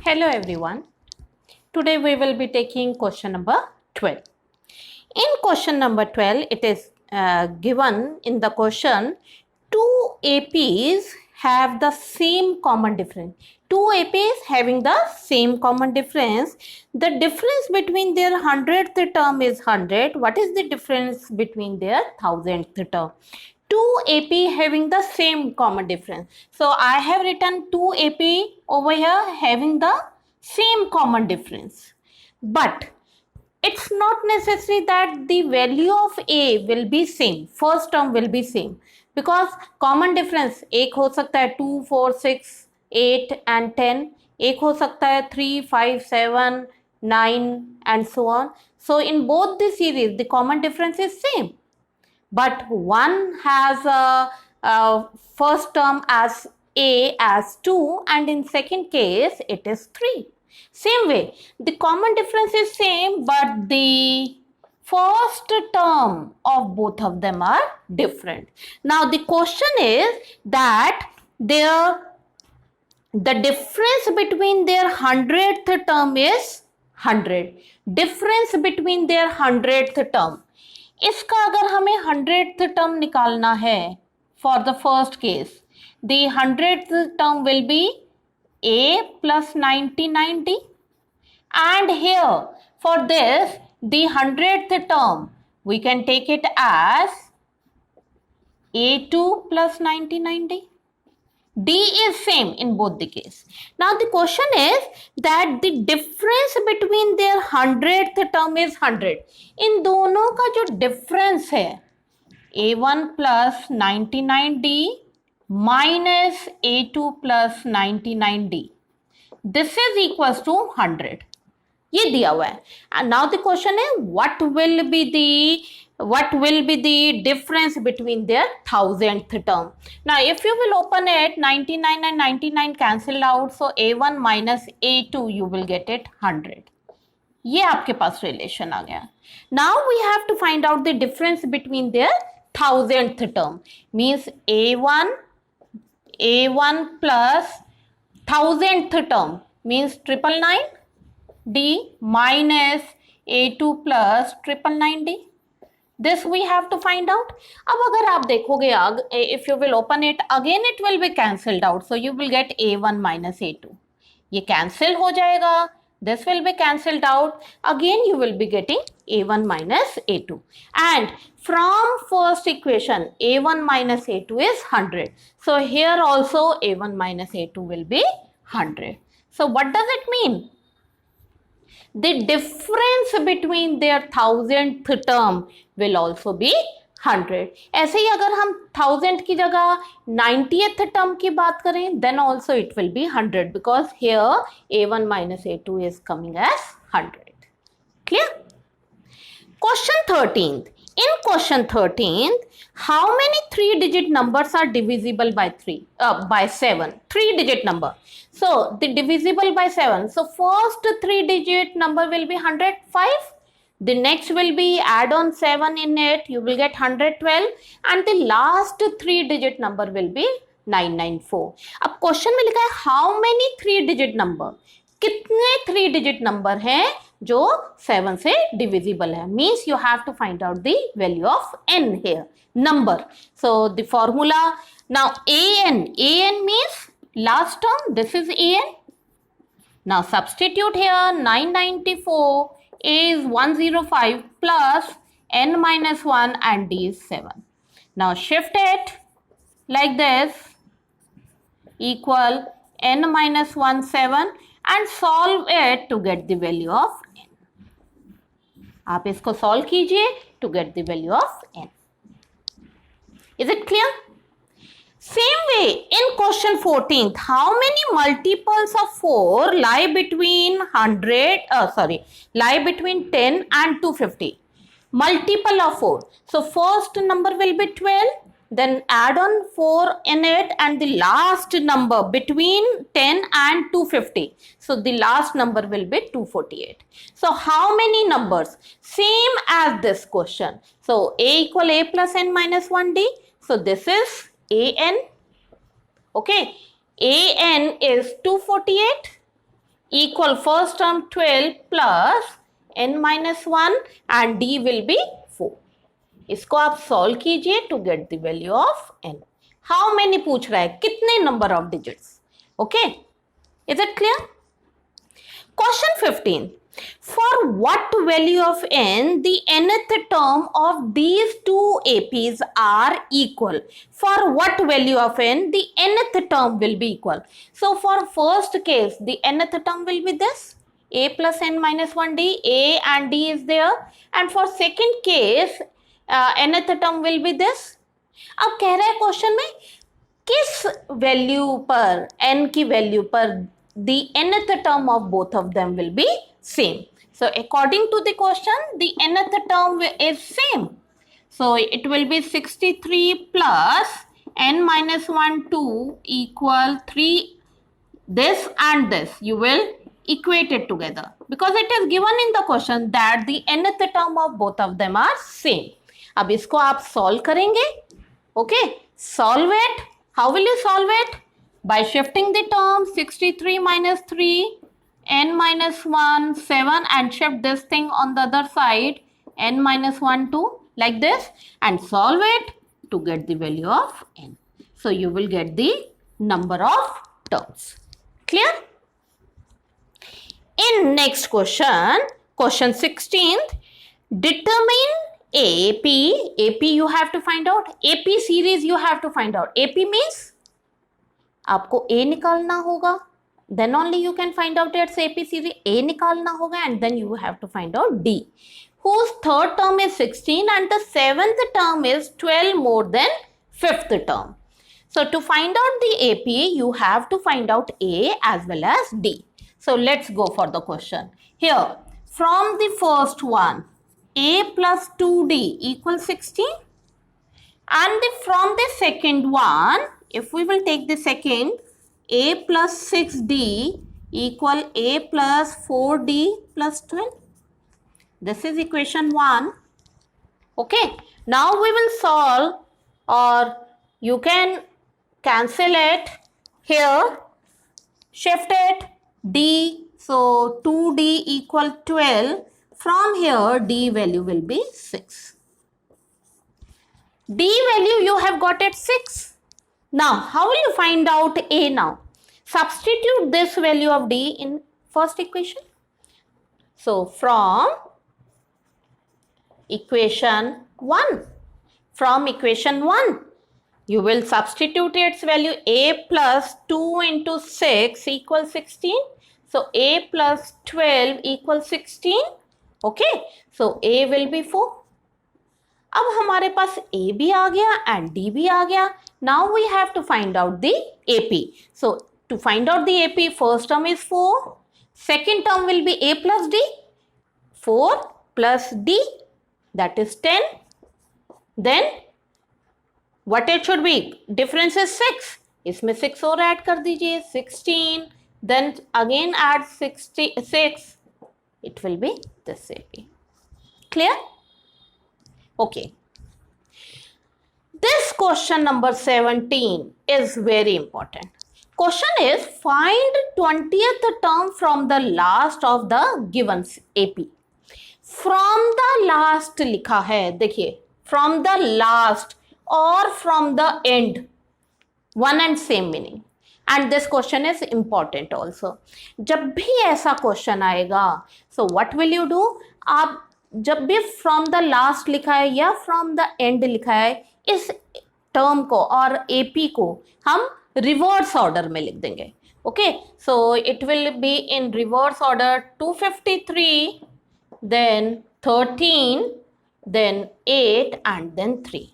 Hello everyone. Today we will be taking question number 12. In question number 12, it is given in the question, two APs have the same common difference. Two APs having the same common difference. The difference between their 100th term is 100. What is the difference between their 1000th term? Two AP having the same common difference. So I have written two AP over here having the same common difference. But it's not necessary that the value of A will be same. First term will be same. Because common difference एक हो सकता है 2, 4, 6, 8 and 10. एक हो सकता है 3, 5, 7, 9 and so on. So in both the series, the common difference is same. But one has a first term as A as 2 and in second case it is 3. Same way, the common difference is same but the first term of both of them are different. Now the question is that the difference between their 100th term is 100. Difference between their 100th term. इसका अगर हमें 100th term निकालना है for the first case, the 100th term will be A plus 99D, and here for this the 100th term we can take it as A2 plus 99D. D is same in both the case. Now the question is that the difference between their 100th term is 100. इन दोनों का जो difference है A1 plus 99D minus A2 plus 99D, this is equals to 100. ये दिया हुआ है. And now the question is what will be the difference between their 1000th term. Now if you will open it, 99 and 99 cancel out, so A1 minus A2 you will get it 100. ये आपके पास relation आ गया. Now we have to find out the difference between their 1000th term. Means A1 plus 1000th term means 999 D minus A2 plus 999D. This we have to find out. अब अगर आप देखोगे, if you will open it again, it will be cancelled out. So you will get A1 minus A2. ये cancel हो जाएगा. This will be cancelled out. Again you will be getting A1 minus A2. And from first equation, A1 minus A2 is 100. So here also A1 minus A2 will be 100. So what does it mean? The difference between their 1000th term will also be 100. ऐसे ही अगर हम 1000 की जगह 90th term की बात करें, then also it will be 100 because here A1 minus A2 is coming as 100. Clear? Question 13th. In question 13th, how many 3-digit numbers are divisible by 7? 3-digit number. So the divisible by 7. So first 3-digit number will be 105. The next will be add on 7 in it. You will get 112. And the last 3-digit number will be 994. अब question में लिखा है how many 3-digit number? कितने 3-digit number हैं जो 7 से divisible है? Means you have to find out the value of n here. Number. So the formula. Now an means last term, this is an. Now substitute here 994, A is 105 plus n minus 1 and D is 7. Now shift it like this, equal n minus 1 7 and solve it to get the value of n. आप इसको solve कीजिए to get the value of n. Is it clear? Same way, in question 14th, how many multiples of 4 lie between 10 and 250? Multiple of 4. So first number will be 12, then add on 4 in it and the last number between 10 and 250. So the last number will be 248. So how many numbers? Same as this question. So A equal A plus n minus 1D. So this is an. Okay, an is 248 equal first term 12 plus n minus 1 and d will be 4. इसको आप solve कीजिए to get the value of n. How many पूछ रहा है, कितने number of digits. Okay, is it clear? Question 15. For what value of n the nth term of these two APs are equal? For what value of n the nth term will be equal? So for first case the nth term will be this a plus n minus 1d, a and d is there, and for second case nth term will be this. अब कह रहा है question में किस value पर, n की value पर the nth term of both of them will be same. So according to the question, the nth term is same. So it will be 63 plus n minus 1 2 equal 3. This and this you will equate it together because it is given in the question that the nth term of both of them are same. अब इसको आप solve करेंगे. Okay, solve it. How will you solve it? By shifting the term 63 minus 3, n minus 1, 7 and shift this thing on the other side, n minus 1, 2 like this and solve it to get the value of n. So you will get the number of terms. Clear? In next question, question 16th, determine AP you have to find out, AP series you have to find out. AP means आपको A निकालना होगा, then only you can find out its AP series. A निकालना होगा and then you have to find out D, whose third term is 16 and the seventh term is 12 more than fifth term. So to find out the AP, you have to find out A as well as D. So let's go for the question. Here, from the first one, A plus 2D equals 16, and from the second one, if we will take the second, a plus 6d equal a plus 4d plus 12. This is equation 1. Okay, now we will solve, or you can cancel it here, shift it d, so 2d equal 12. From here d value will be 6. D value you have got at 6. Now, how will you find out A now? Substitute this value of D in first equation. So, from equation 1, you will substitute its value. A plus 2 into 6 equals 16. So, A plus 12 equals 16. Okay. So, A will be 4. अब हमारे पास A भी आ गया and D भी आ गया. Now we have to find out the AP. So to find out the AP, first term is 4. Second term will be A plus D. 4 plus D, that is 10. Then what it should be? Difference is 6. इसमें 6 और add कर दीजिए, 16. Then again add 66. It will be this AP. Clear? Okay. This question number 17 is very important. Question is find 20th term from the last of the given AP. From the last लिखा है, देखिए, from the last or from the end, one and same meaning. And this question is important also. जब भी ऐसा question आएगा, so what will you do? आप जब भी फ्रॉम द लास्ट लिखा है या फ्रॉम द एंड लिखा है, इस टर्म को और एपी को हम रिवर्स ऑर्डर में लिख देंगे. Okay, so it will be in reverse order 253, then 13, then 8 and then 3.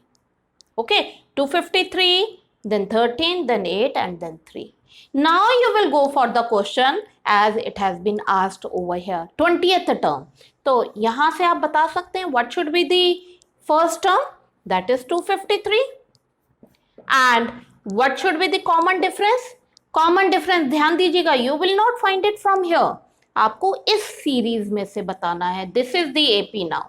Okay, 253, then 13, then 8 and then 3. Now you will go for the question as it has been asked over here. 20th term. तो यहाँ से आप बता सकते हैं what should be the first term, that is 253, and what should be the common difference? Common difference ध्यान दीजिएगा, you will not find it from here. आपको इस सीरीज में से बताना है. This is the AP now.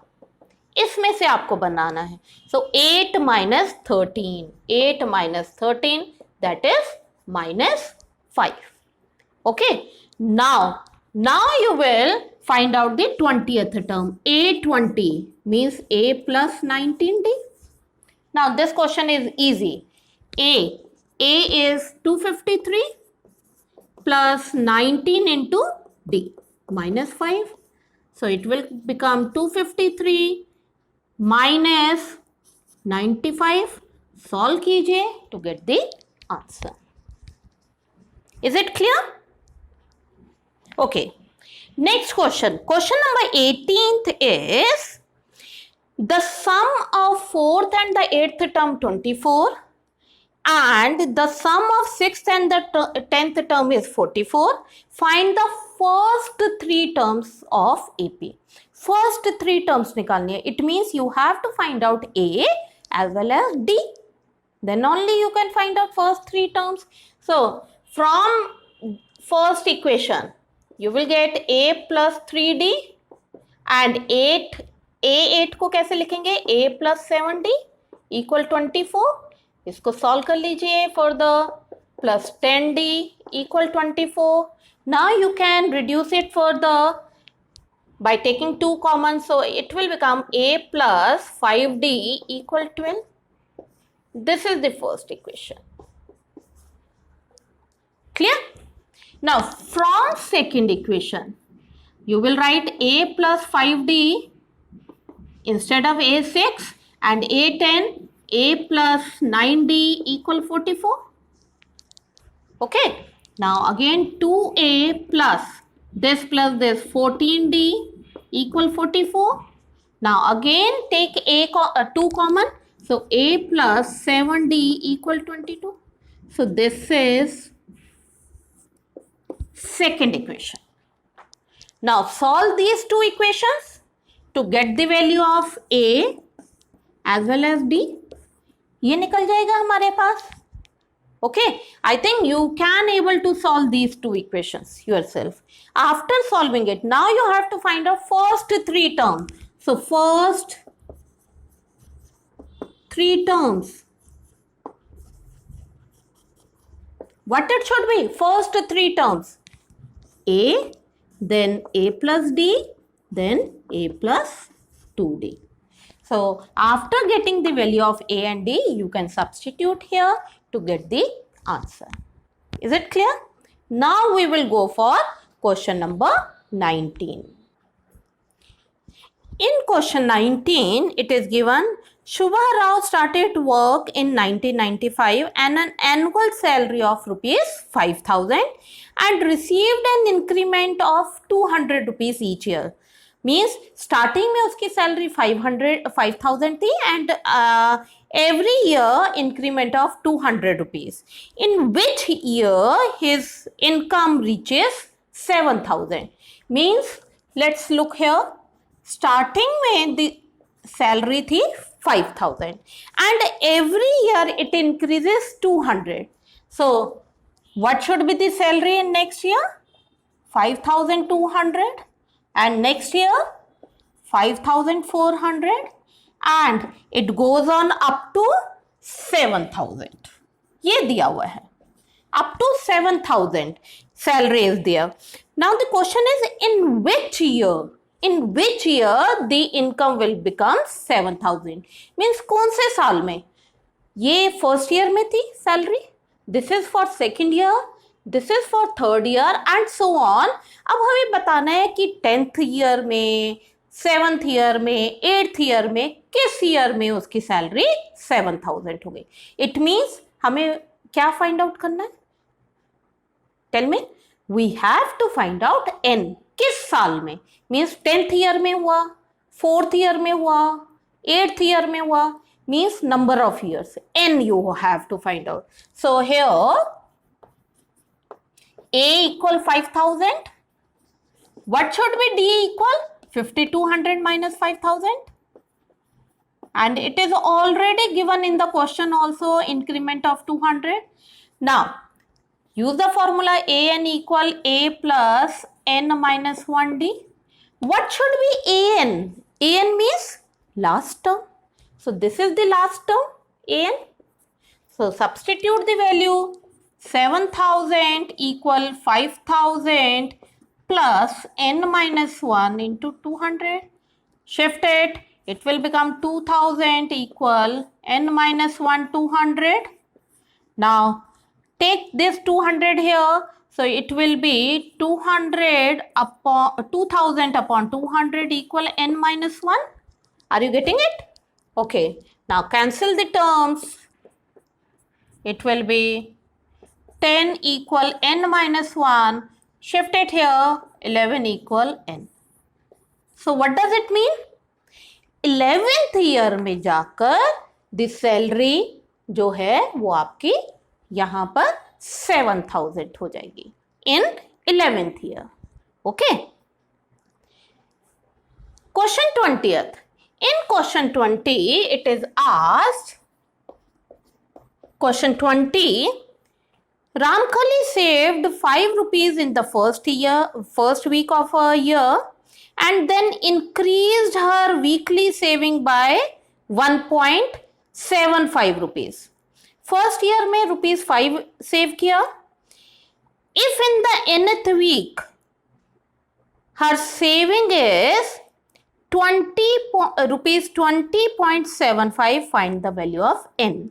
इसमें से आपको बनाना है. So 8 minus 13, 8 minus 13, that is minus 5. Okay. Now Now you will find out the 20th term. A20 means A plus 19D. Now this question is easy. A is 253 plus 19 into D minus 5. So it will become 253 minus 95. Solve कीजिए to get the answer. Is it clear? Okay. Next question. Question number 18th is the sum of 4th and the 8th term 24 and the sum of 6th and the 10th term is 44. Find the first three terms of AP. First three terms निकालनी है. It means you have to find out A as well as D. Then only you can find out first three terms. So from first equation, you will get A plus 3D and 8. A8 को कैसे लिखेंगे? A plus 7D equal 24. इसको solve कर लीजिए further. Plus 10D equal 24. Now you can reduce it further by taking 2 common. So it will become A plus 5D equal 12. This is the first equation. Clear? Now from second equation, you will write A plus 5D instead of A6 and A10, A plus 9D equal 44. Okay. Now again 2A plus this 14D equal 44. Now again take 2 common. So A plus 7D equal 22. So this is second equation. Now solve these two equations to get the value of A as well as D. ये निकल जाएगा हमारे पास. Okay, I think you can able to solve these two equations yourself. After solving it, now you have to find out first three terms. So first three terms. What it should be? First three terms. A, then A plus D, then A plus 2D. So after getting the value of A and D, you can substitute here to get the answer. Is it clear? Now we will go for question number 19. In question 19, it is given Shubha Rao started work in 1995 and an annual salary of rupees 5,000 and received an increment of 200 rupees each year. Means starting में उसकी salary 5,000 थी and every year increment of 200 rupees. In which year his income reaches 7,000? Means let's look here. Starting में the salary थी 5,000 and every year it increases 200. So what should be the salary in next year? 5,200 and next year 5,400 and it goes on up to 7,000. ये दिया हुआ है. Up to 7,000 salary is there. Now the question is in which year? In which year the income will become 7,000? Means कौन से साल में? ये first year में थी salary. This is for second year. This is for third year and so on. अब हमें बताना है कि 10th year में, 7th year में, 8th year में, किस year में उसकी salary 7,000 हो गई. It means हमें क्या find out करना है? Tell me. We have to find out N. किस साल में? Means 10th year में हुआ, 4th year में हुआ, 8th year में हुआ. Means number of years. N you have to find out. So here A equal 5,000. What should be D equal? 5,200 minus 5,000. And it is already given in the question also increment of 200. Now use the formula AN equal A plus N minus 1D. What should be AN? AN means last term. So this is the last term AN. So substitute the value 7,000 equal 5,000 plus n minus 1 into 200. Shift it. It will become 2000 equal n minus 1 200. Now take this 200 here. So it will be 200 upon 2000 upon 200 equal n minus 1. Are you getting it? Okay. Now cancel the terms. It will be 10 equal n minus 1. Shift it here. 11 equal n. So what does it mean? 11th year में जाकर the salary जो है वो आपकी यहां पर 7000 हो जाएगी इन 11th year. Okay. Question 20th. In question 20 it is asked, question 20, Ramkali saved 5 rupees in the first week of a year and then increased her weekly saving by 1.75 rupees. First year में rupees 5 save किया. If in the nth week her saving is rupees 20.75, find the value of n.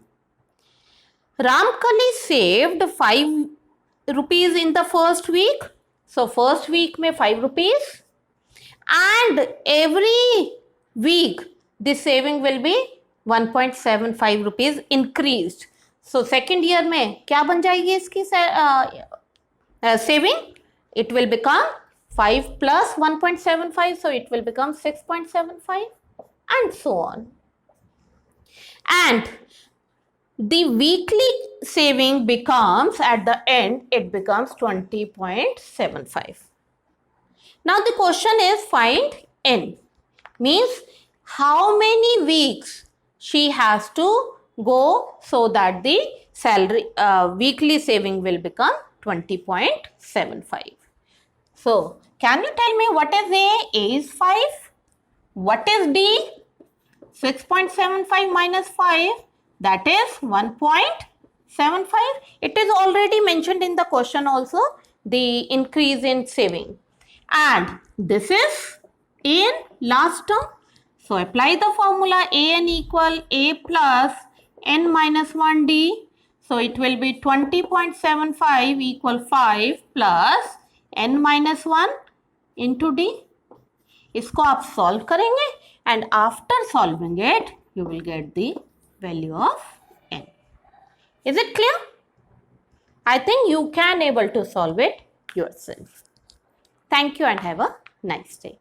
Ramkali saved 5 rupees in the first week. So first week में 5 rupees. And every week the saving will be 1.75 rupees increased. So second year में क्या बन जाएगी इसकी saving? It will become 5 plus 1.75, so it will become 6.75 and so on. And the weekly saving becomes, at the end, it becomes 20.75. Now the question is find n, means how many weeks she has to go so that the salary weekly saving will become 20.75. So can you tell me what is A? A is 5. What is D? 6.75 minus 5, that is 1.75. It is already mentioned in the question also, the increase in saving. And this is in last term. So apply the formula an equal a plus n minus 1d. So it will be 20.75 equal 5 plus n minus 1 into d. इसको आप solve करेंगे and after solving it you will get the value of n. Is it clear? I think you can able to solve it yourself. Thank you and have a nice day.